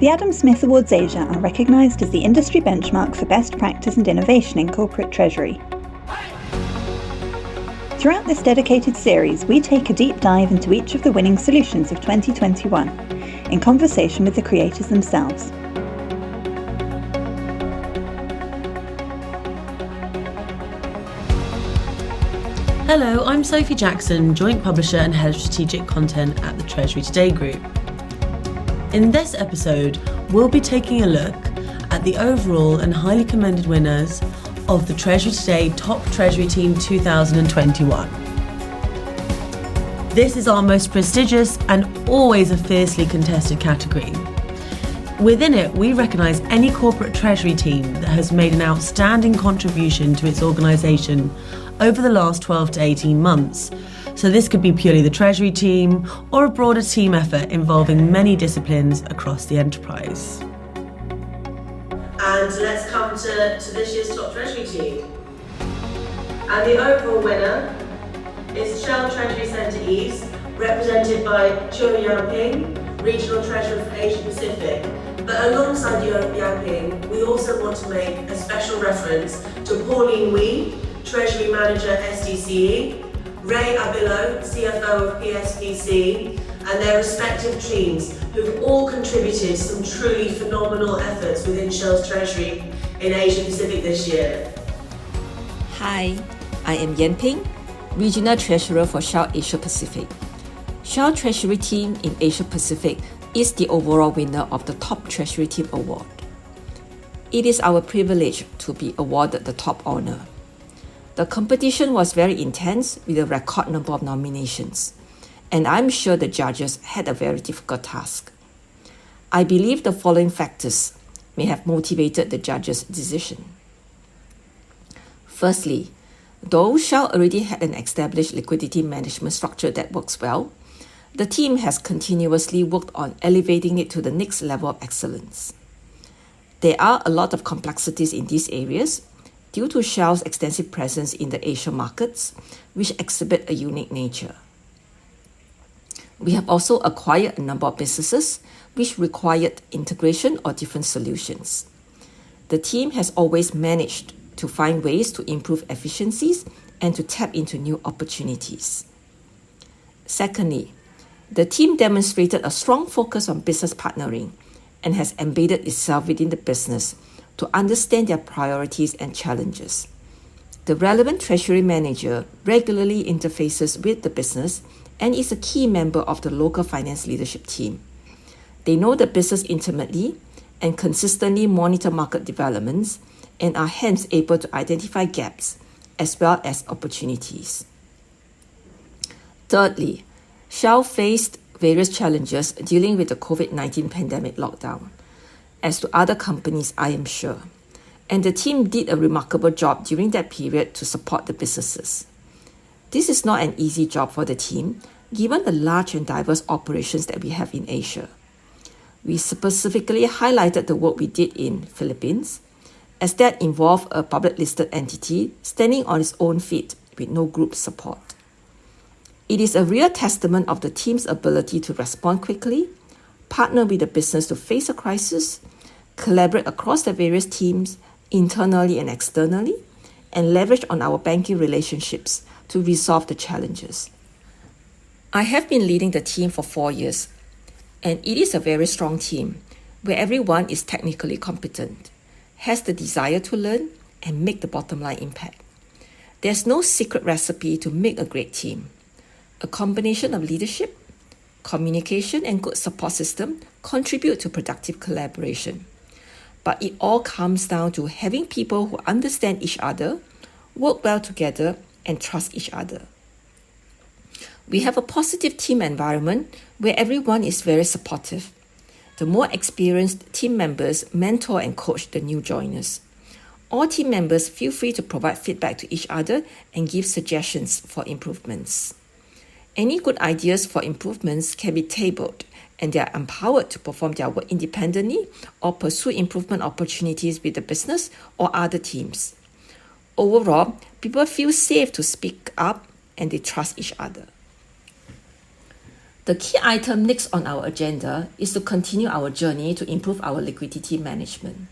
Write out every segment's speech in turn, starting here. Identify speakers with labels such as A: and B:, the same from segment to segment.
A: The Adam Smith Awards Asia are recognised as the industry benchmark for best practice and innovation in corporate treasury. Throughout this dedicated series, we take a deep dive into each of the winning solutions of 2021, in conversation with the creators themselves.
B: Hello, I'm Sophie Jackson, Joint Publisher and Head of Strategic Content at the Treasury Today Group. In this episode, we'll be taking a look at the overall and highly commended winners of the Treasury Today Top Treasury Team 2021. This is our most prestigious and always a fiercely contested category. Within it, we recognise any corporate treasury team that has made an outstanding contribution to its organisation over the last 12 to 18 months. So this could be purely the treasury team or a broader team effort involving many disciplines across the enterprise. And let's come to this year's top treasury team. And the overall winner is Shell Treasury Centre East, represented by Chu Yanping, Regional Treasurer for Asia Pacific. But alongside Yanping, we also want to make a special reference to Pauline Wee, Treasury Manager SDCE, Ray Abilo, CFO of PSPC, and their respective teams, who've all contributed some truly phenomenal efforts within Shell's Treasury in Asia Pacific this year.
C: Hi, I am Yan Ping, Regional Treasurer for Shell Asia Pacific. Shell Treasury Team in Asia Pacific is the overall winner of the Top Treasury Team Award. It is our privilege to be awarded the top honour. The competition was very intense with a record number of nominations, and I'm sure the judges had a very difficult task. I believe the following factors may have motivated the judges' decision. Firstly, though Shell already had an established liquidity management structure that works well, the team has continuously worked on elevating it to the next level of excellence. There are a lot of complexities in these areas due to Shell's extensive presence in the Asian markets, which exhibit a unique nature. We have also acquired a number of businesses which required integration or different solutions. The team has always managed to find ways to improve efficiencies and to tap into new opportunities. Secondly, the team demonstrated a strong focus on business partnering and has embedded itself within the business to understand their priorities and challenges. The relevant treasury manager regularly interfaces with the business and is a key member of the local finance leadership team. They know the business intimately and consistently monitor market developments and are hence able to identify gaps as well as opportunities. Thirdly, Shell faced various challenges dealing with the COVID-19 pandemic lockdown, as to other companies, I am sure. And the team did a remarkable job during that period to support the businesses. This is not an easy job for the team, given the large and diverse operations that we have in Asia. We specifically highlighted the work we did in Philippines, as that involved a public listed entity standing on its own feet with no group support. It is a real testament of the team's ability to respond quickly, partner with the business to face a crisis, collaborate across the various teams, internally and externally, and leverage on our banking relationships to resolve the challenges. I have been leading the team for 4 years, and it is a very strong team where everyone is technically competent, has the desire to learn, and make the bottom line impact. There's no secret recipe to make a great team. A combination of leadership, communication, and good support system contribute to productive collaboration. But it all comes down to having people who understand each other, work well together, and trust each other. We have a positive team environment where everyone is very supportive. The more experienced team members mentor and coach the new joiners. All team members feel free to provide feedback to each other and give suggestions for improvements. Any good ideas for improvements can be tabled, and they are empowered to perform their work independently or pursue improvement opportunities with the business or other teams. Overall, people feel safe to speak up and they trust each other. The key item next on our agenda is to continue our journey to improve our liquidity management.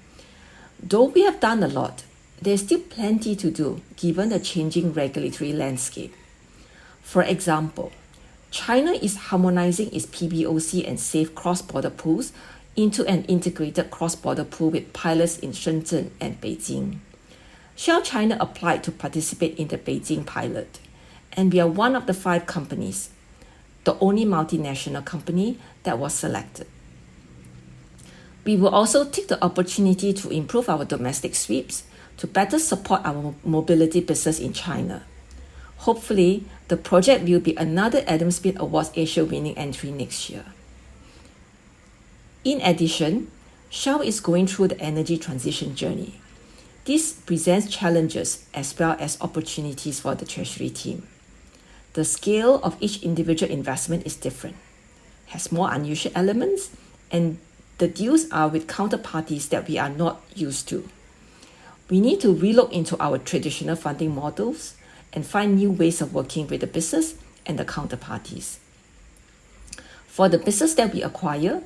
C: Though we have done a lot, there's still plenty to do given the changing regulatory landscape. For example, China is harmonizing its PBOC and safe cross-border pools into an integrated cross-border pool with pilots in Shenzhen and Beijing. Shell China applied to participate in the Beijing pilot, and we are one of the 5 companies, the only multinational company that was selected. We will also take the opportunity to improve our domestic sweeps to better support our mobility business in China. Hopefully, the project will be another Adam Smith Awards Asia winning entry next year. In addition, Shell is going through the energy transition journey. This presents challenges as well as opportunities for the Treasury team. The scale of each individual investment is different, has more unusual elements, and the deals are with counterparties that we are not used to. We need to relook into our traditional funding models and find new ways of working with the business and the counterparties. For the business that we acquire,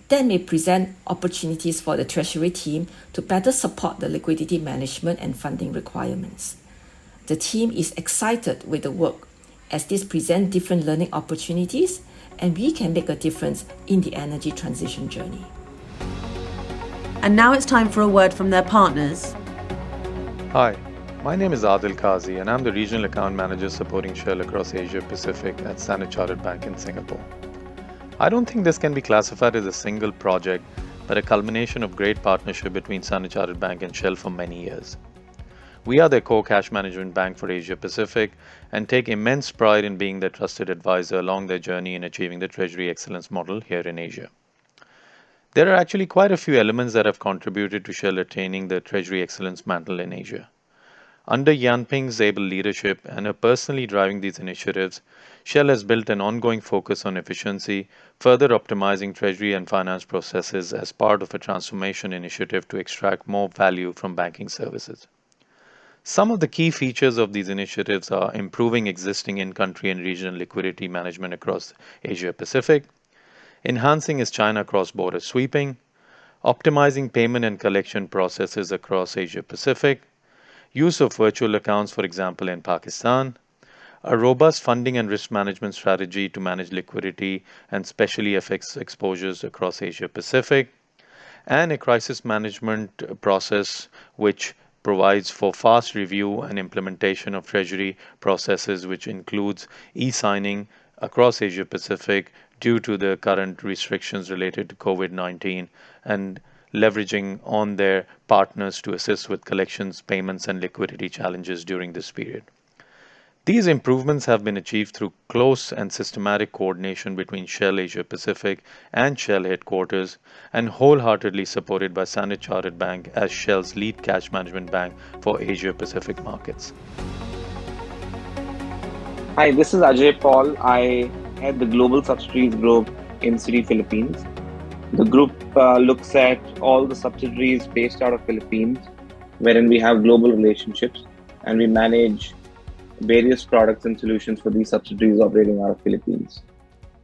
C: that may present opportunities for the Treasury team to better support the liquidity management and funding requirements. The team is excited with the work as this presents different learning opportunities and we can make a difference in the energy transition journey.
B: And now it's time for a word from their partners.
D: Hi, my name is Adil Kazi and I'm the Regional Account Manager supporting Shell across Asia Pacific at Standard Chartered Bank in Singapore. I don't think this can be classified as a single project, but a culmination of great partnership between Standard Chartered Bank and Shell for many years. We are their core cash management bank for Asia Pacific and take immense pride in being their trusted advisor along their journey in achieving the Treasury Excellence model here in Asia. There are actually quite a few elements that have contributed to Shell attaining the Treasury Excellence mantle in Asia. Under Yanping's able leadership and her personally driving these initiatives, Shell has built an ongoing focus on efficiency, further optimizing treasury and finance processes as part of a transformation initiative to extract more value from banking services. Some of the key features of these initiatives are improving existing in-country and regional liquidity management across Asia Pacific, enhancing its China cross-border sweeping, optimizing payment and collection processes across Asia Pacific, use of virtual accounts, for example, in Pakistan, a robust funding and risk management strategy to manage liquidity and specially FX exposures across Asia Pacific, and a crisis management process which provides for fast review and implementation of treasury processes, which includes e-signing across Asia Pacific due to the current restrictions related to COVID-19 and leveraging on their partners to assist with collections, payments, and liquidity challenges during this period. These improvements have been achieved through close and systematic coordination between Shell Asia Pacific and Shell headquarters and wholeheartedly supported by Standard Chartered Bank as Shell's lead cash management bank for Asia Pacific markets.
E: Hi, this is Ajay Paul. I head the Global Subsidiaries Group in Citi, Philippines. The group looks at all the subsidiaries based out of Philippines, wherein we have global relationships and we manage various products and solutions for these subsidiaries operating out of Philippines.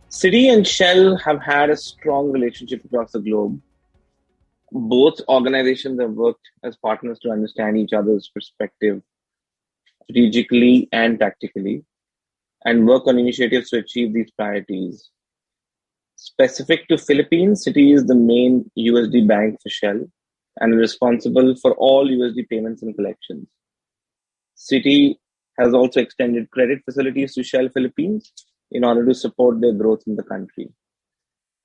E: Citi and Shell have had a strong relationship across the globe. Both organizations have worked as partners to understand each other's perspective strategically and tactically and work on initiatives to achieve these priorities. Specific to Philippines, Citi is the main USD bank for Shell and responsible for all USD payments and collections. Citi has also extended credit facilities to Shell Philippines in order to support their growth in the country.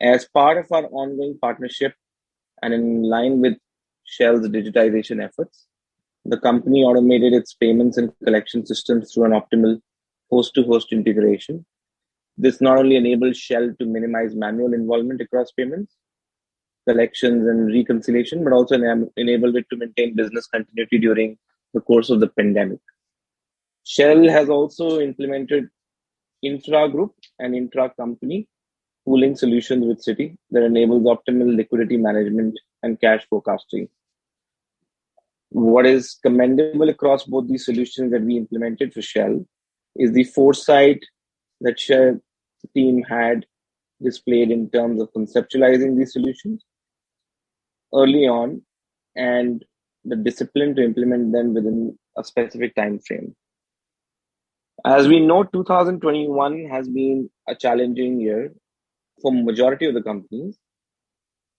E: As part of our ongoing partnership and in line with Shell's digitization efforts, the company automated its payments and collection systems through an optimal host-to-host integration. This not only enables Shell to minimize manual involvement across payments, collections, and reconciliation, but also enabled it to maintain business continuity during the course of the pandemic. Shell has also implemented intra-group and intra-company pooling solutions with Citi that enables optimal liquidity management and cash forecasting. What is commendable across both these solutions that we implemented for Shell is the foresight that Shell team had displayed in terms of conceptualizing these solutions early on and the discipline to implement them within a specific time frame. As we know, 2021 has been a challenging year for majority of the companies,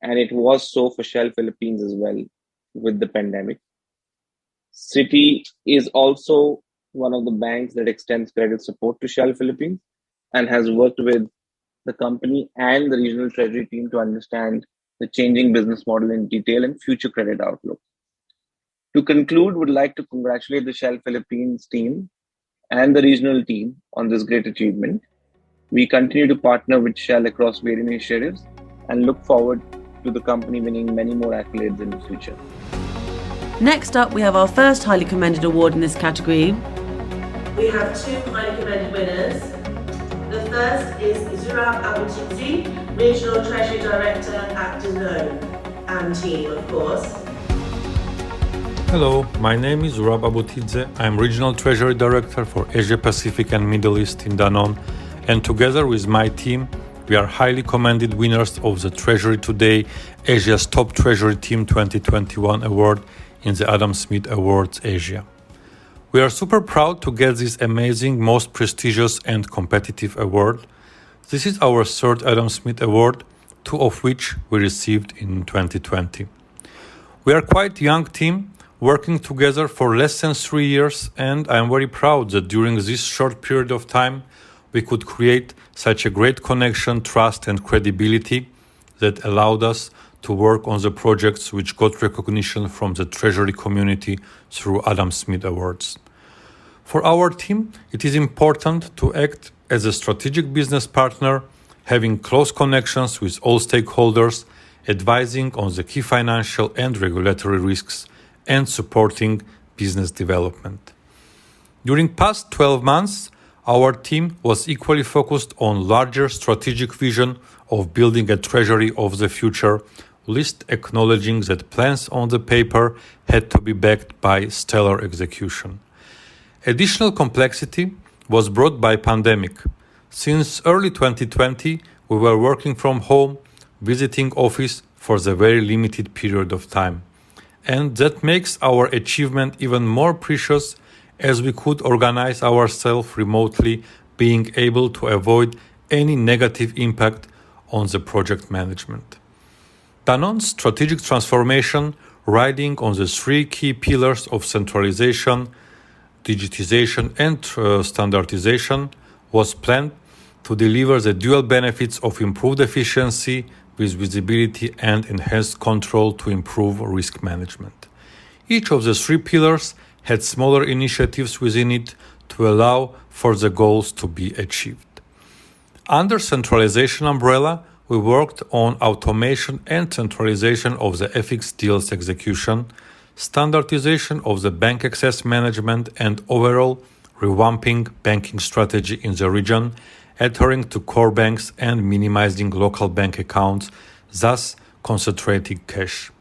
E: and it was so for Shell Philippines as well with the pandemic. Citi is also one of the banks that extends credit support to Shell Philippines and has worked with the company and the regional treasury team to understand the changing business model in detail and future credit outlook. To conclude, would like to congratulate the Shell Philippines team and the regional team on this great achievement. We continue to partner with Shell across various initiatives and look forward to the company winning many more accolades in the future.
F: Next up, we have our first highly commended award in this category.
B: We have two highly commended winners. The first is Zurab Abutidze, Regional Treasury Director at Danone, and team, of course.
G: Hello, my name is Zurab Abutidze. I'm Regional Treasury Director for Asia Pacific and Middle East in Danone, and together with my team, we are highly commended winners of the Treasury Today Asia's Top Treasury Team 2021 award in the Adam Smith Awards Asia. We are super proud to get this amazing, most prestigious and competitive award. This is our third Adam Smith Award, two of which we received in 2020. We are quite a young team, working together for less than 3 years, and I am very proud that during this short period of time, we could create such a great connection, trust and credibility that allowed us to work on the projects which got recognition from the Treasury community through Adam Smith Awards. For our team, it is important to act as a strategic business partner, having close connections with all stakeholders, advising on the key financial and regulatory risks, and supporting business development. During past 12 months, our team was equally focused on larger strategic vision of building a treasury of the future, whilst acknowledging that plans on the paper had to be backed by stellar execution. Additional complexity was brought by pandemic. Since early 2020, we were working from home, visiting office for the very limited period of time. And that makes our achievement even more precious as we could organize ourselves remotely, being able to avoid any negative impact on the project management. Danone's strategic transformation, riding on the three key pillars of centralization, digitization and standardization, was planned to deliver the dual benefits of improved efficiency with visibility and enhanced control to improve risk management. Each of the three pillars had smaller initiatives within it to allow for the goals to be achieved. Under centralization umbrella, we worked on automation and centralization of the FX deals execution, standardization of the bank access management, and overall revamping banking strategy in the region, adhering to core banks and minimizing local bank accounts, thus concentrating cash.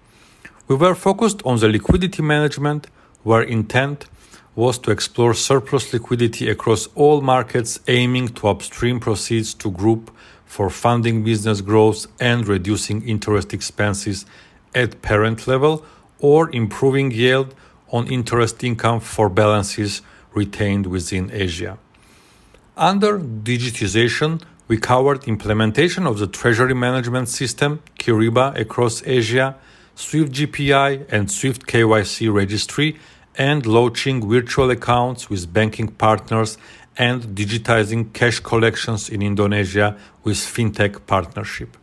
G: We were focused on the liquidity management, where intent was to explore surplus liquidity across all markets, aiming to upstream proceeds to group for funding business growth and reducing interest expenses at parent level, or improving yield on interest income for balances retained within Asia. Under digitization, we covered implementation of the Treasury Management System, Kyriba, across Asia, Swift GPI and Swift KYC registry, and launching virtual accounts with banking partners and digitizing cash collections in Indonesia with fintech partnership.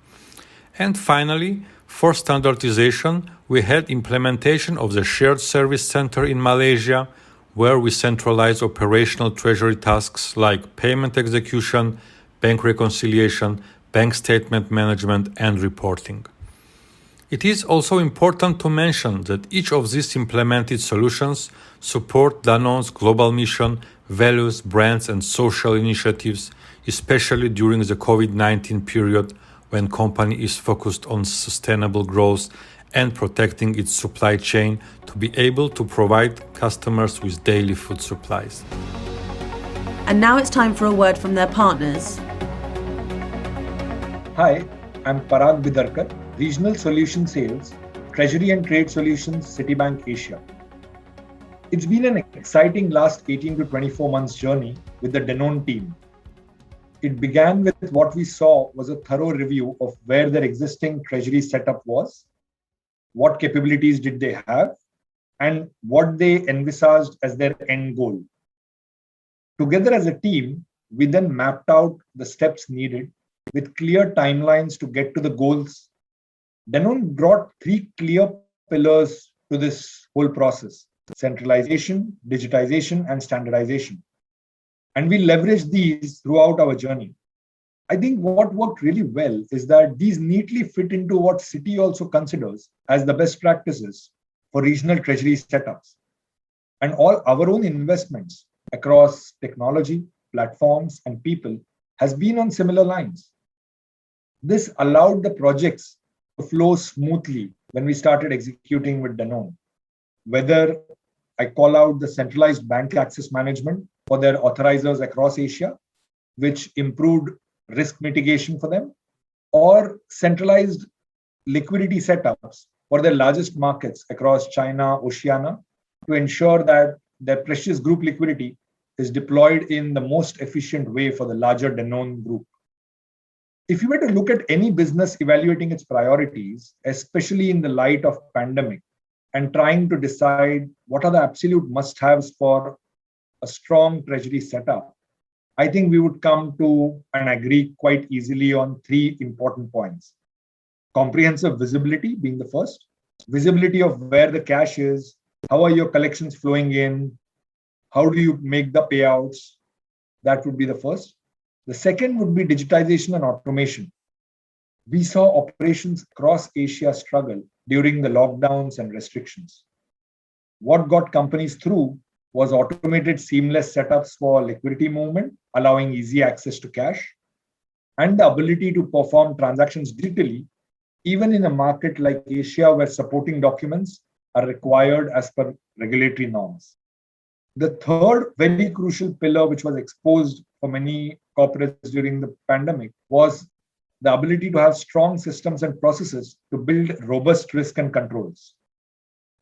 G: And finally, for standardization, we had implementation of the shared service center in Malaysia, where we centralize operational treasury tasks like payment execution, bank reconciliation, bank statement management, and reporting. It is also important to mention that each of these implemented solutions support Danone's global mission, values, brands, and social initiatives, especially during the COVID-19 period when company is focused on sustainable growth and protecting its supply chain to be able to provide customers with daily food supplies.
F: And now it's time for a word from their partners.
H: Hi, I'm Parag Bidarkar, Regional Solution Sales, Treasury and Trade Solutions, Citibank Asia. It's been an exciting last 18 to 24 months journey with the Danone team. It began with what we saw was a thorough review of where their existing treasury setup was, what capabilities did they have, and what they envisaged as their end goal. Together as a team, we then mapped out the steps needed with clear timelines to get to the goals. Danone brought 3 clear pillars to this whole process: centralization, digitization, and standardization. And we leveraged these throughout our journey. I think what worked really well is that these neatly fit into what Citi also considers as the best practices for regional treasury setups. And all our own investments across technology, platforms, and people has been on similar lines. This allowed the projects to flow smoothly when we started executing with Danone. Whether I call out the centralized bank access management for their authorizers across Asia, which improved risk mitigation for them, or centralized liquidity setups for their largest markets across China, Oceania, to ensure that their precious group liquidity is deployed in the most efficient way for the larger Danone group. If you were to look at any business evaluating its priorities, especially in the light of pandemic, and trying to decide what are the absolute must-haves for a strong treasury setup, I think we would come to and agree quite easily on 3 important points. Comprehensive visibility being the first. Visibility of where the cash is, how are your collections flowing in, how do you make the payouts? That would be the first. The second would be digitization and automation. We saw operations across Asia struggle during the lockdowns and restrictions. What got companies through was automated seamless setups for liquidity movement, allowing easy access to cash, and the ability to perform transactions digitally, even in a market like Asia where supporting documents are required as per regulatory norms. The third very crucial pillar, which was exposed for many corporates during the pandemic, was the ability to have strong systems and processes to build robust risk and controls.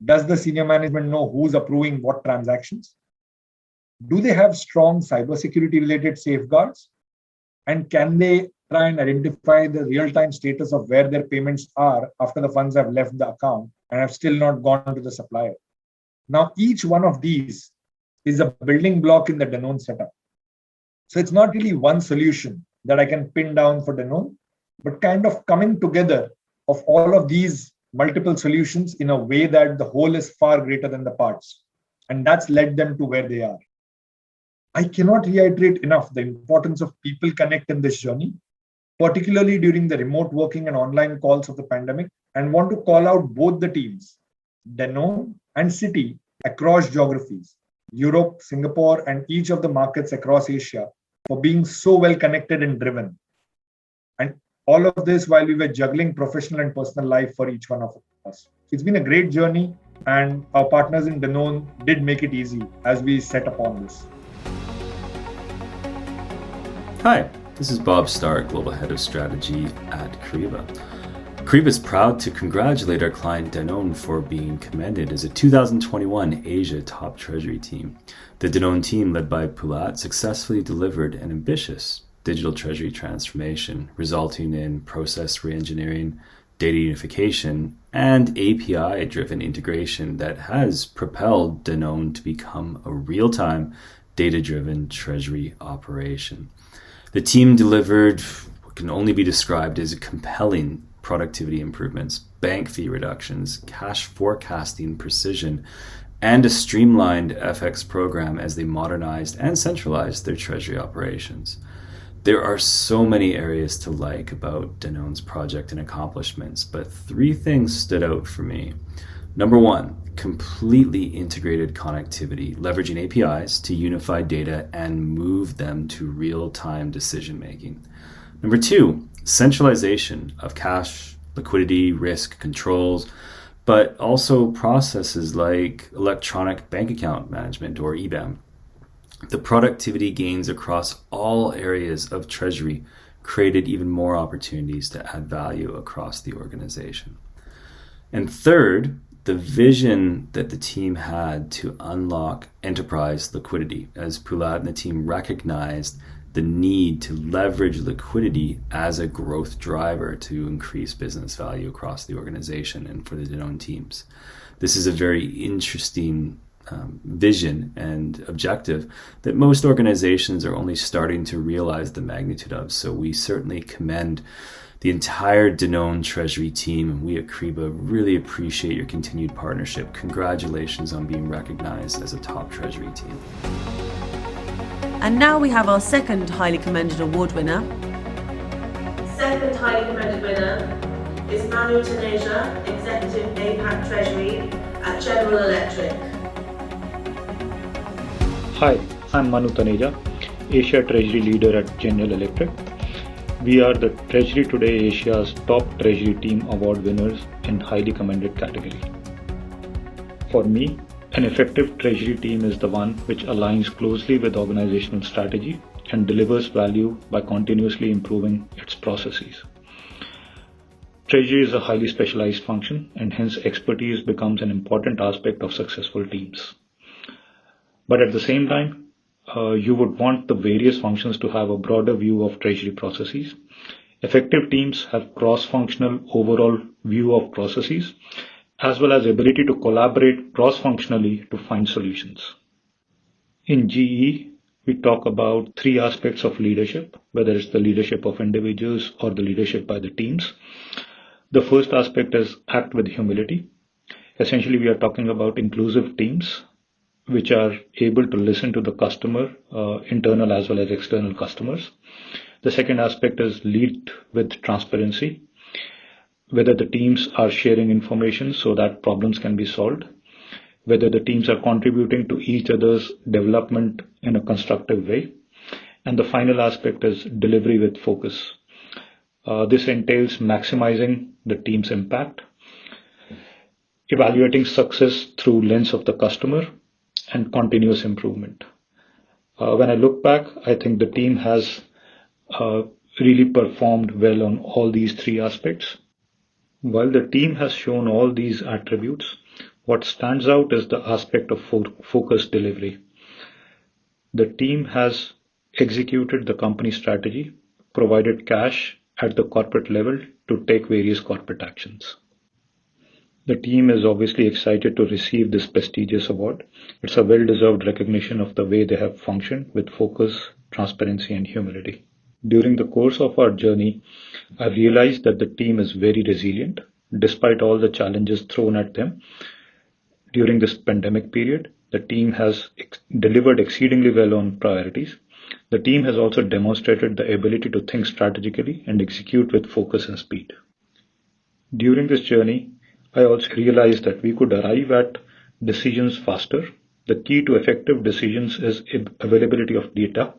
H: Does the senior management know who's approving what transactions? Do they have strong cybersecurity related safeguards? And can they try and identify the real-time status of where their payments are after the funds have left the account and have still not gone to the supplier? Now, each one of these is a building block in the Danone setup. So it's not really one solution that I can pin down for Danone, but kind of coming together of all of these multiple solutions in a way that the whole is far greater than the parts. And that's led them to where they are. I cannot reiterate enough the importance of people connect in this journey, particularly during the remote working and online calls of the pandemic, and want to call out both the teams, Danone and Citi, across geographies, Europe, Singapore, and each of the markets across Asia, for being so well connected and driven. And all of this while we were juggling professional and personal life for each one of us. It's been a great journey, and our partners in Danone did make it easy as we set upon this.
I: Hi, this is Bob Stark, Global Head of Strategy at Kyriba. Kyriba is proud to congratulate our client Danone for being commended as a 2021 Asia Top Treasury Team. The Danone team, led by Pulat, successfully delivered an ambitious digital treasury transformation, resulting in process reengineering, data unification, and API-driven integration that has propelled Danone to become a real-time, data-driven treasury operation. The team delivered what can only be described as compelling productivity improvements, bank fee reductions, cash forecasting precision, and a streamlined FX program as they modernized and centralized their treasury operations. There are so many areas to like about Danone's project and accomplishments, but 3 things stood out for me. Number 1, completely integrated connectivity, leveraging APIs to unify data and move them to real-time decision-making. Number 2, centralization of cash, liquidity, risk controls, but also processes like electronic bank account management or EBAM. The productivity gains across all areas of treasury created even more opportunities to add value across the organization. And third, the vision that the team had to unlock enterprise liquidity, as Poulat and the team recognized the need to leverage liquidity as a growth driver to increase business value across the organization and for the Danone teams. This is a very interesting vision and objective that most organizations are only starting to realize the magnitude of. So we certainly commend the entire Danone Treasury team, and we at Kyriba really appreciate your continued partnership. Congratulations on being recognized as a top Treasury team.
F: And now we have our second highly commended award winner.
B: Second highly commended winner is Manu, Taneja, Executive APAC Treasury at General Electric.
J: Hi, I'm Manu Taneja, Asia Treasury Leader at General Electric. We are the Treasury Today Asia's top Treasury Team Award winners in highly commended category. For me, an effective Treasury team is the one which aligns closely with organizational strategy and delivers value by continuously improving its processes. Treasury is a highly specialized function, and hence expertise becomes an important aspect of successful teams. But at the same time, you would want the various functions to have a broader view of treasury processes. Effective teams have cross-functional overall view of processes, as well as ability to collaborate cross-functionally to find solutions. In GE, we talk about three aspects of leadership, whether it's the leadership of individuals or the leadership by the teams. The first aspect is act with humility. Essentially, we are talking about inclusive teams which are able to listen to the customer, internal as well as external customers. The second aspect is lead with transparency, whether the teams are sharing information so that problems can be solved, whether the teams are contributing to each other's development in a constructive way. And the final aspect is delivery with focus. This entails maximizing the team's impact, evaluating success through lens of the customer, and continuous improvement. When I look back, I think the team has really performed well on all these three aspects. While the team has shown all these attributes, what stands out is the aspect of focused delivery. The team has executed the company strategy, provided cash at the corporate level to take various corporate actions. The team is obviously excited to receive this prestigious award. It's a well-deserved recognition of the way they have functioned with focus, transparency, and humility. During the course of our journey, I realized that the team is very resilient despite all the challenges thrown at them. During this pandemic period, the team has delivered exceedingly well on priorities. The team has also demonstrated the ability to think strategically and execute with focus and speed. During this journey, I also realized that we could arrive at decisions faster. The key to effective decisions is availability of data.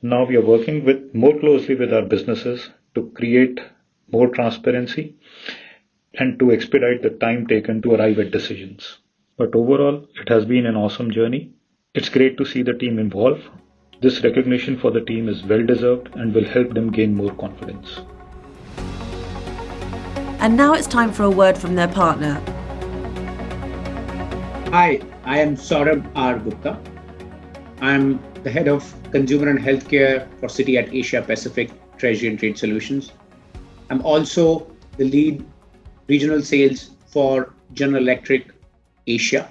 J: Now we are working more closely with our businesses to create more transparency and to expedite the time taken to arrive at decisions. But overall, it has been an awesome journey. It's great to see the team evolve. This recognition for the team is well deserved and will help them gain more confidence.
F: And now it's time for a word from their partner.
K: Hi, I am Saurabh R Gupta. I'm the head of Consumer and Healthcare for Citi at Asia Pacific Treasury and Trade Solutions. I'm also the lead regional sales for General Electric Asia.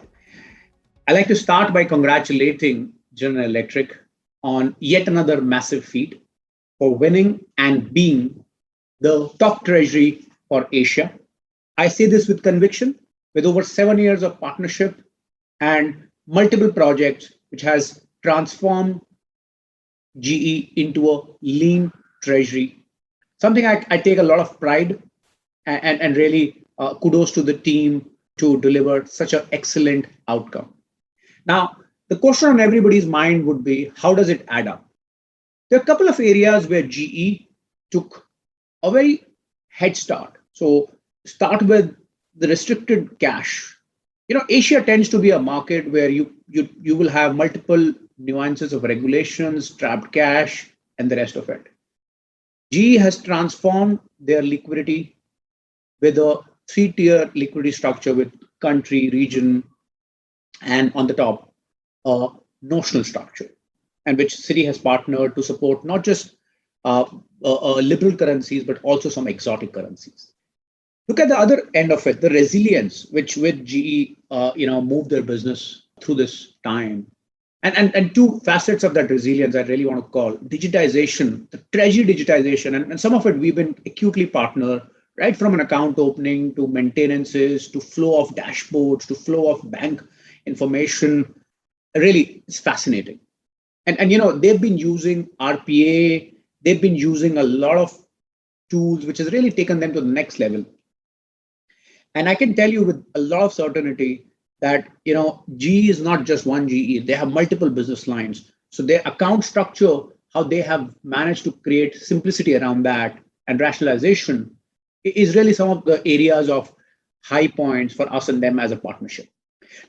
K: I'd like to start by congratulating General Electric on yet another massive feat for winning and being the top treasury for Asia. I say this with conviction, with over 7 years of partnership and multiple projects which has transformed GE into a lean treasury. Something I take a lot of pride and really kudos to the team to deliver such an excellent outcome. Now, the question on everybody's mind would be, how does it add up? There are a couple of areas where GE took a very head start. So start with the restricted cash. Asia tends to be a market where you will have multiple nuances of regulations, trapped cash, and the rest of it. GE has transformed their liquidity with a 3-tier liquidity structure with country, region, and on the top, a notional structure, and which Citi has partnered to support not just liberal currencies, but also some exotic currencies. Look at the other end of it, the resilience with GE moved their business through this time. And two facets of that resilience I really want to call digitization, the treasury digitization, and some of it we've been acutely partnered, right from an account opening to maintenances to flow of dashboards to flow of bank information. Really, it's fascinating. And they've been using RPA, they've been using a lot of tools, which has really taken them to the next level. And I can tell you with a lot of certainty that GE is not just one GE. They have multiple business lines. So their account structure, how they have managed to create simplicity around that and rationalization is really some of the areas of high points for us and them as a partnership.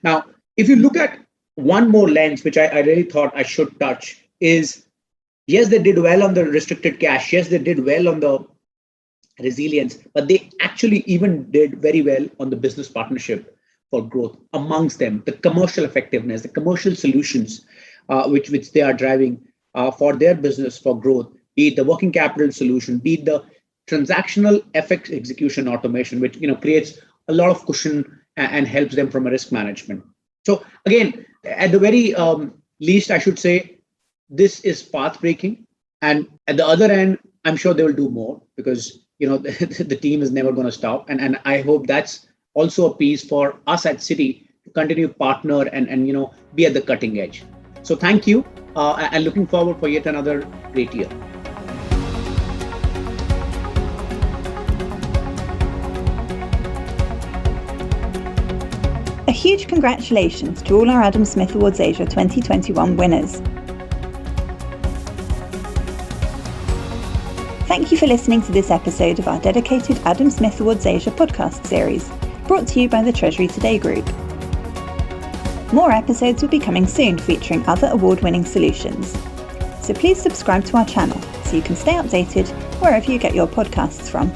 K: Now, if you look at one more lens, which I really thought I should touch, is yes, they did well on the restricted cash. Yes, they did well on the resilience, but they actually even did very well on the business partnership for growth amongst them, the commercial effectiveness, the commercial solutions which they are driving for their business for growth, be it the working capital solution, be it the transactional FX execution automation, which creates a lot of cushion and helps them from a risk management. So again, at the very least, I should say this is path breaking, and at the other end, I'm sure they will do more because the team is never going to stop, and I hope that's also a piece for us at Citi to continue to partner and be at the cutting edge. So thank you, and looking forward for yet another great year.
A: A huge congratulations to all our Adam Smith Awards Asia 2021 winners. Thank you for listening to this episode of our dedicated Adam Smith Awards Asia podcast series, brought to you by the Treasury Today Group. More episodes will be coming soon featuring other award-winning solutions. So please subscribe to our channel so you can stay updated wherever you get your podcasts from.